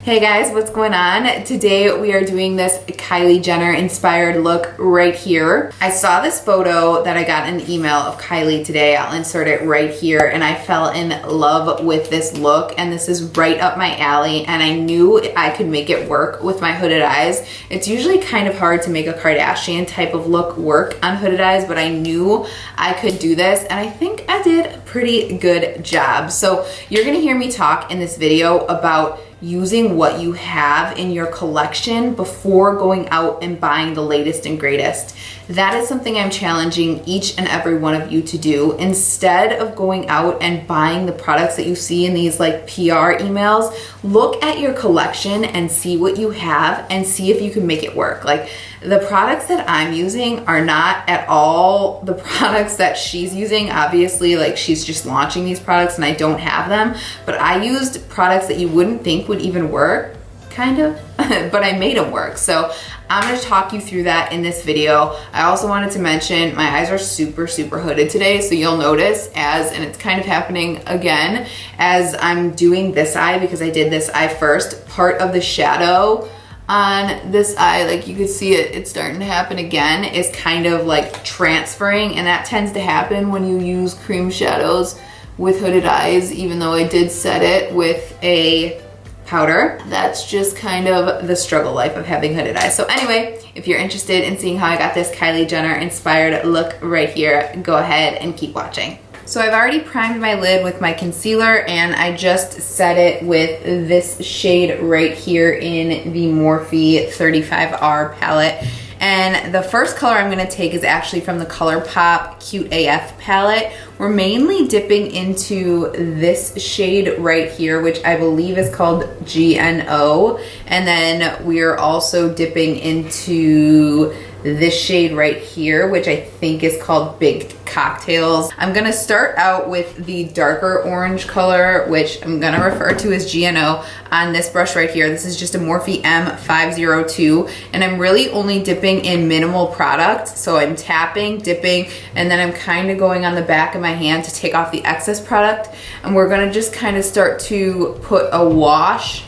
Hey guys, what's going on? Today we are doing this Kylie Jenner inspired look right here. I saw this photo that I got in an email of Kylie today. I'll insert it right here, and I fell in love with this look, and this is right up my alley, and I knew I could make it work with my hooded eyes. It's usually kind of hard to make a Kardashian type of look work on hooded eyes, but I knew I could do this, and I think I did a pretty good job. So you're gonna hear me talk in this video about using what you have in your collection before going out and buying the latest and greatest. That is something I'm challenging each and every one of you to do. Instead of going out and buying the products that you see in these like PR emails, look at your collection and see what you have and see if you can make it work. Like, the products that I'm using are not at all the products that she's using. Obviously, like, she's just launching these products and I don't have them, but I used products that you wouldn't think would even work, kind of, but I made them work. So I'm gonna talk you through that in this video. I also wanted to mention my eyes are super hooded today, so you'll notice and it's kind of happening again as I'm doing this eye, because I did this eye first, part of the shadow on this eye, like you can see it's starting to happen again, is kind of like transferring, and that tends to happen when you use cream shadows with hooded eyes, even though I did set it with a powder. That's just kind of the struggle life of having hooded eyes. So anyway, if you're interested in seeing how I got this Kylie Jenner inspired look right here, go ahead and keep watching. So I've already primed my lid with my concealer, and I just set it with this shade right here in the Morphe 35R palette. And the first color I'm gonna take is actually from the ColourPop Cute AF palette. We're mainly dipping into this shade right here, which I believe is called GNO. And then we're also dipping into this shade right here, which I think is called Big Cocktails. I'm gonna start out with the darker orange color, which I'm gonna refer to as GNO, on this brush right here. This is just a Morphe M502, and I'm really only dipping in minimal product. So I'm tapping, dipping, and then I'm kind of going on the back of my hand to take off the excess product. And we're gonna just kind of start to put a wash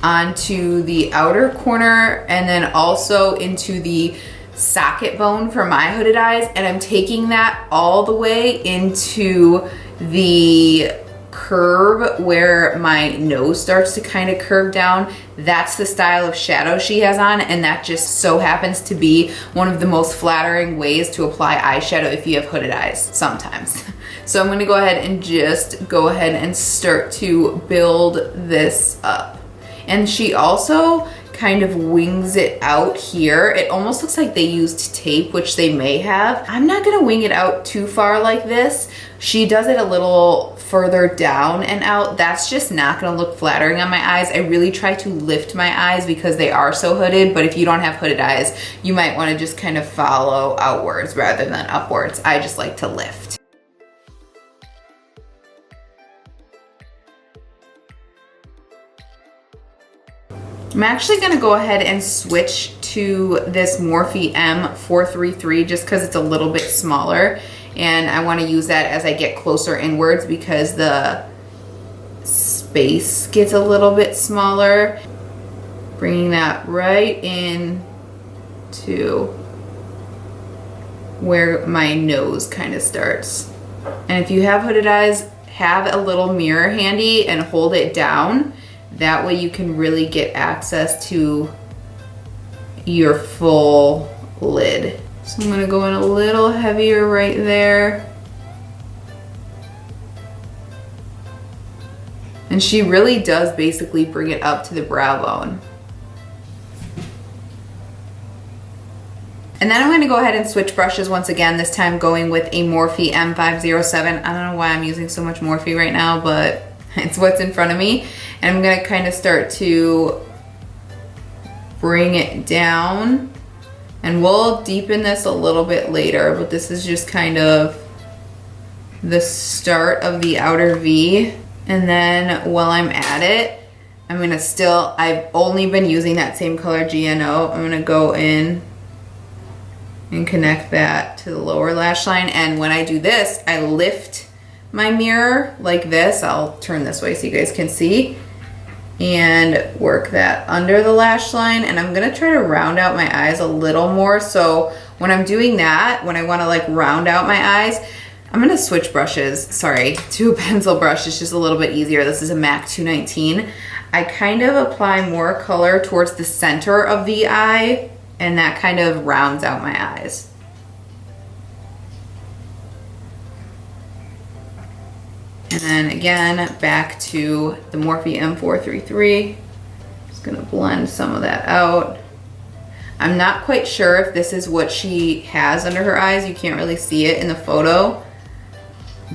onto the outer corner, and then also into the socket bone for my hooded eyes, and I'm taking that all the way into the curve where my nose starts to kind of curve down. That's the style of shadow she has on, and that just so happens to be one of the most flattering ways to apply eyeshadow if you have hooded eyes sometimes. So I'm gonna go ahead and start to build this up. And she also kind of wings it out here. It almost looks like they used tape, which they may have. I'm not gonna wing it out too far like this. She does it a little further down and out. That's just not gonna look flattering on my eyes. I really try to lift my eyes because they are so hooded, but if you don't have hooded eyes, you might wanna just kind of follow outwards rather than upwards. I just like to lift. I'm actually gonna go ahead and switch to this Morphe M433 just because it's a little bit smaller, and I wanna use that as I get closer inwards because the space gets a little bit smaller. Bringing that right in to where my nose kind of starts. And if you have hooded eyes, have a little mirror handy and hold it down. That way you can really get access to your full lid. So I'm gonna go in a little heavier right there. And she really does basically bring it up to the brow bone. And then I'm gonna go ahead and switch brushes once again, this time going with a Morphe M507. I don't know why I'm using so much Morphe right now, but it's what's in front of me. And I'm gonna kind of start to bring it down, and we'll deepen this a little bit later, but this is just kind of the start of the outer V. And then while I'm at it, I'm gonna I've only been using that same color GNO. I'm gonna go in and connect that to the lower lash line. And when I do this, I lift my mirror like this. I'll turn this way so you guys can see. and work that under the lash line. And I'm gonna try to round out my eyes a little more. So when I'm doing that, when I wanna like round out my eyes, I'm gonna switch brushes, sorry, to a pencil brush. It's just a little bit easier. This is a MAC 219. I kind of apply more color towards the center of the eye, and that kind of rounds out my eyes. And then again, back to the Morphe M433. Just gonna blend some of that out. I'm not quite sure if this is what she has under her eyes. You can't really see it in the photo,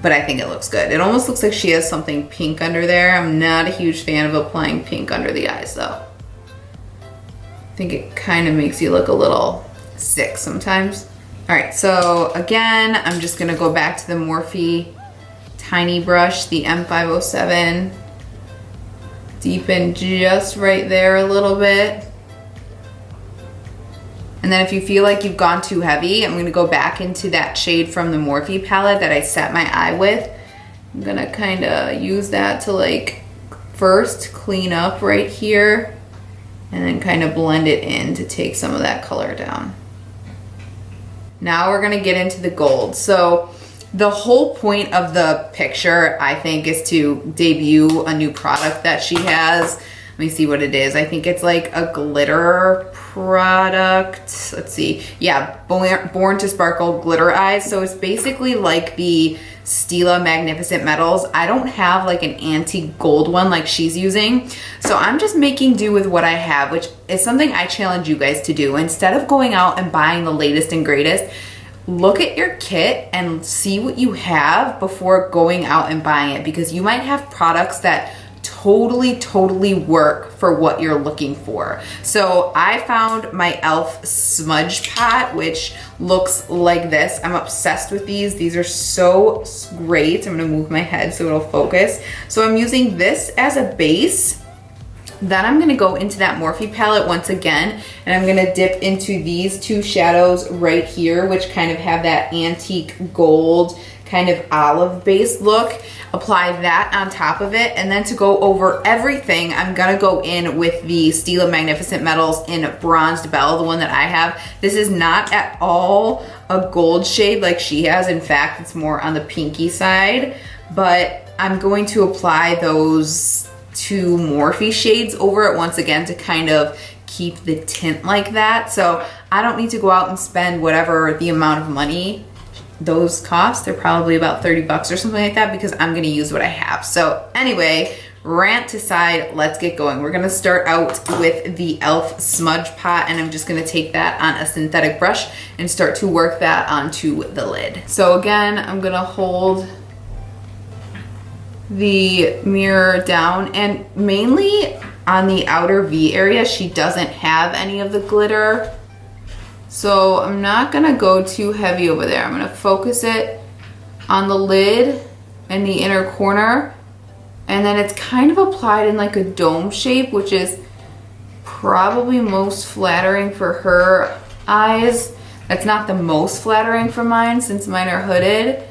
but I think it looks good. It almost looks like she has something pink under there. I'm not a huge fan of applying pink under the eyes though. I think it kind of makes you look a little sick sometimes. All right, so again, I'm just gonna go back to the Morphe tiny brush, the M507. Deepen just right there a little bit. And then if you feel like you've gone too heavy, I'm gonna go back into that shade from the Morphe palette that I set my eye with. I'm gonna kinda use that to like first clean up right here and then kind of blend it in to take some of that color down. Now we're gonna get into the gold. So the whole point of the picture, I think, is to debut a new product that she has. Let me see what it is. I think it's like a glitter product. Let's see. Yeah, Born to Sparkle Glitter Eyes. So it's basically like the Stilla Magnificent Metals. I don't have like an antique gold one like she's using. So I'm just making do with what I have, which is something I challenge you guys to do. Instead of going out and buying the latest and greatest, look at your kit and see what you have before going out and buying it, because you might have products that totally work for what you're looking for. So I found my e.l.f. smudge pot, which looks like this. I'm obsessed with these. These are so great. I'm gonna move my head so it'll focus. So I'm using this as a base. Then I'm gonna go into that Morphe palette once again, and I'm gonna dip into these two shadows right here, which kind of have that antique gold kind of olive base look. Apply that on top of it, and then to go over everything, I'm gonna go in with the Stilla Magnificent Metals in Bronzed Belle, the one that I have. This is not at all a gold shade like she has. In fact, it's more on the pinky side, but I'm going to apply those two Morphe shades over it once again to kind of keep the tint like that. So I don't need to go out and spend whatever the amount of money those cost. They're probably about 30 bucks or something like that, because I'm gonna use what I have. So anyway, rant aside, let's get going. We're gonna start out with the e.l.f. smudge pot, and I'm just gonna take that on a synthetic brush and start to work that onto the lid. So again, I'm gonna hold the mirror down, and mainly on the outer V area, she doesn't have any of the glitter. So I'm not gonna go too heavy over there. I'm gonna focus it on the lid and the inner corner, and then it's kind of applied in like a dome shape, which is probably most flattering for her eyes. That's not the most flattering for mine since mine are hooded,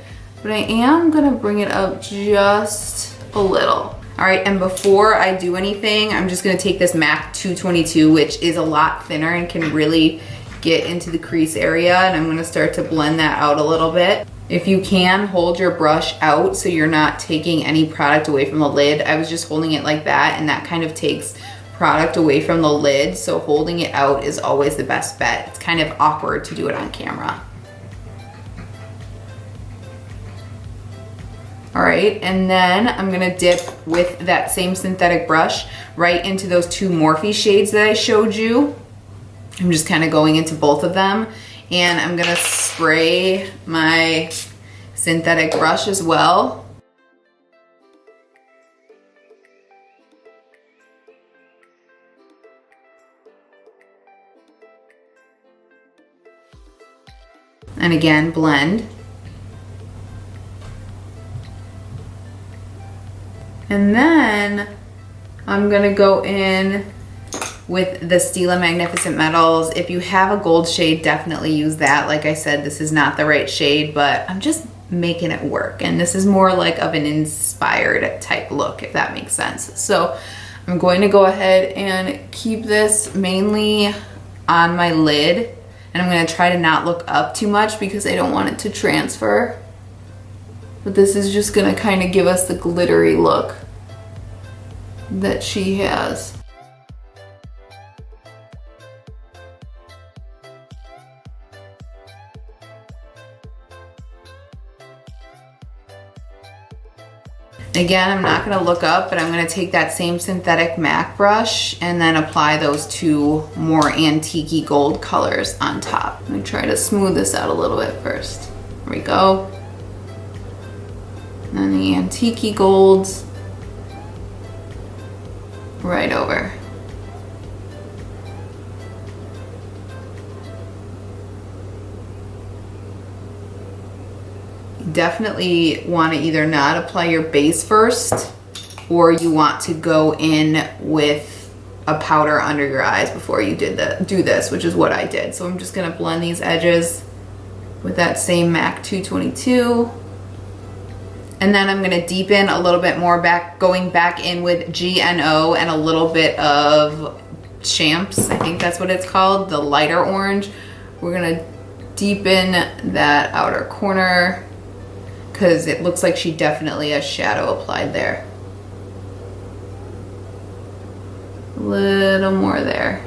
but I am gonna bring it up just a little. All right, and before I do anything, I'm just gonna take this MAC 222, which is a lot thinner and can really get into the crease area, and I'm gonna start to blend that out a little bit. If you can, hold your brush out so you're not taking any product away from the lid. I was just holding it like that, and that kind of takes product away from the lid, so holding it out is always the best bet. It's kind of awkward to do it on camera. All right, and then I'm gonna dip with that same synthetic brush right into those two Morphe shades that I showed you. I'm just kind of going into both of them, and I'm gonna spray my synthetic brush as well. And again, blend. And then I'm gonna go in with the Stilla Magnificent Metals. If you have a gold shade, definitely use that. Like I said, this is not the right shade, but I'm just making it work. And this is more like of an inspired type look, if that makes sense. So I'm I'm going to go ahead and keep this mainly on my lid, and I'm going to try to not look up too much because I don't want it to transfer. But this is just going to kind of give us the glittery look that she has. Again, I'm not gonna look up, but I'm gonna take that same synthetic MAC brush and then apply those two more antique-y gold colors on top. Let me try to smooth this out a little bit first. There we go. And then the antique-y golds right over. Definitely want to either not apply your base first, or you want to go in with a powder under your eyes before you do this, which is what I did. So I'm just going to blend these edges with that same MAC 222. And then I'm going to deepen a little bit more, going back in with GNO and a little bit of Champs. I think that's what it's called, the lighter orange. We're going to deepen that outer corner, because it looks like she definitely has shadow applied there. A little more there.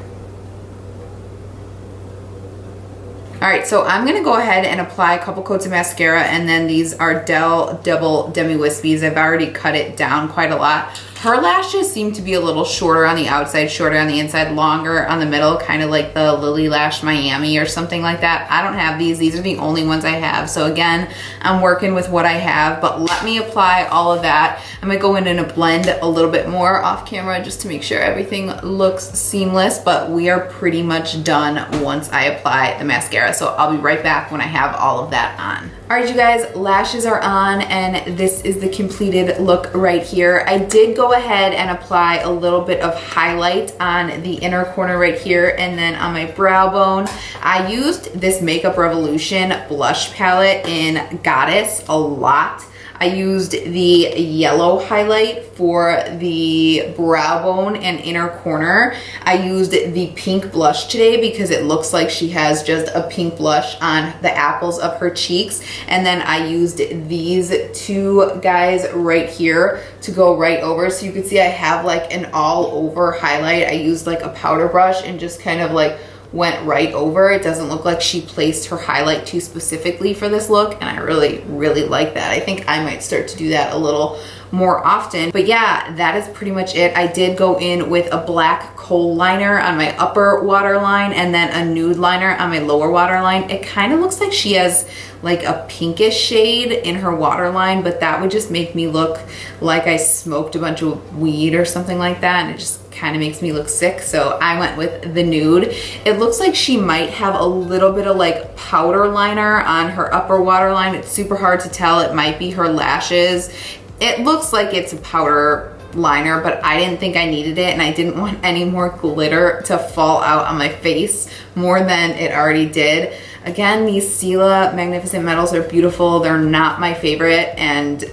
All right, so I'm gonna go ahead and apply a couple coats of mascara, and then these Ardell Double Demi Wispies. I've already cut it down quite a lot. Her lashes seem to be a little shorter on the outside, shorter on the inside, longer on the middle, kind of like the Lily Lash Miami or something like that. I don't have these. These are the only ones I have. So again, I'm working with what I have, but let me apply all of that. I'm gonna go in and blend a little bit more off camera just to make sure everything looks seamless, but we are pretty much done once I apply the mascara. So I'll be right back when I have all of that on. All right, you guys, lashes are on, and this is the completed look right here. I did go ahead and apply a little bit of highlight on the inner corner right here, and then on my brow bone. I used this Makeup Revolution blush palette in Goddess a lot. I used the yellow highlight for the brow bone and inner corner. I used the pink blush today because it looks like she has just a pink blush on the apples of her cheeks. And then I used these two guys right here to go right over. So you can see I have like an all over highlight. I used like a powder brush and just kind of like went right over. It doesn't look like she placed her highlight too specifically for this look, and I really, really like that. I think I might start to do that a little more often. But yeah, that is pretty much it. I did go in with a black kohl liner on my upper waterline and then a nude liner on my lower waterline. It kind of looks like she has like a pinkish shade in her waterline, but that would just make me look like I smoked a bunch of weed or something like that, and it just kind of makes me look sick. So I went with the nude. It looks like she might have a little bit of like powder liner on her upper waterline. It's super hard to tell. It might be her lashes. It looks like it's a powder liner, but I didn't think I needed it, and I didn't want any more glitter to fall out on my face more than it already did. Again, these Stilla Magnificent Metals are beautiful. They're not my favorite, and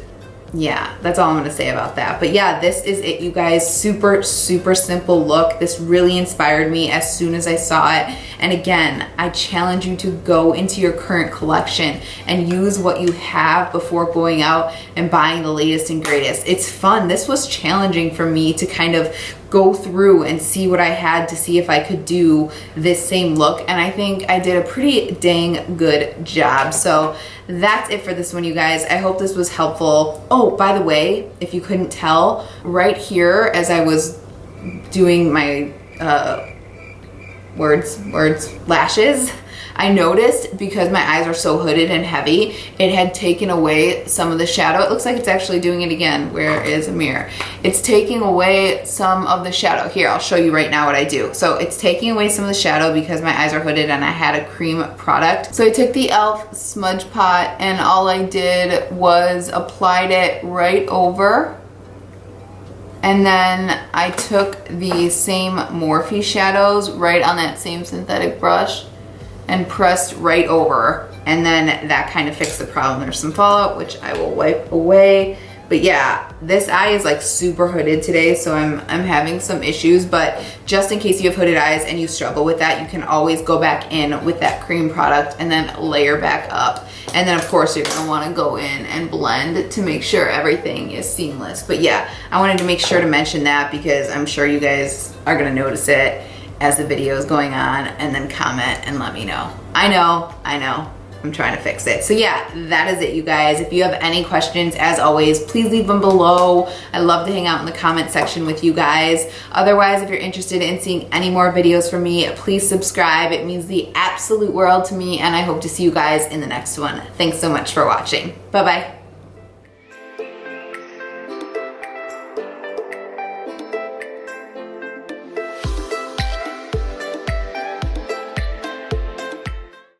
yeah, that's all I'm gonna say about that. But yeah, this is it, you guys. Super, super simple look. This really inspired me as soon as I saw it. And again, I challenge you to go into your current collection and use what you have before going out and buying the latest and greatest. It's fun. This was challenging for me to kind of go through and see what I had to see if I could do this same look, and I think I did a pretty dang good job. So that's it for this one, you guys. I hope this was helpful. Oh, by the way, if you couldn't tell, right here as I was doing my lashes, I noticed because my eyes are so hooded and heavy, it had taken away some of the shadow. It looks like it's actually doing it again. Where is a mirror? It's taking away some of the shadow. Here, I'll show you right now what I do. So it's taking away some of the shadow because my eyes are hooded and I had a cream product. So I took the e.l.f. Smudge Pot and all I did was applied it right over. And then I took the same Morphe shadows right on that same synthetic brush and pressed right over, and then that kind of fixed the problem. There's some fallout, which I will wipe away. But yeah, this eye is like super hooded today, so I'm having some issues, but just in case you have hooded eyes and you struggle with that, you can always go back in with that cream product and then layer back up. And then of course you're gonna wanna go in and blend to make sure everything is seamless. But yeah, I wanted to make sure to mention that because I'm sure you guys are gonna notice it as the video is going on, and then comment and let me know. I know. I'm trying to fix it. So yeah, that is it, you guys. If you have any questions, as always, please leave them below. I love to hang out in the comment section with you guys. Otherwise, if you're interested in seeing any more videos from me, please subscribe. It means the absolute world to me, and I hope to see you guys in the next one. Thanks so much for watching. Bye-bye.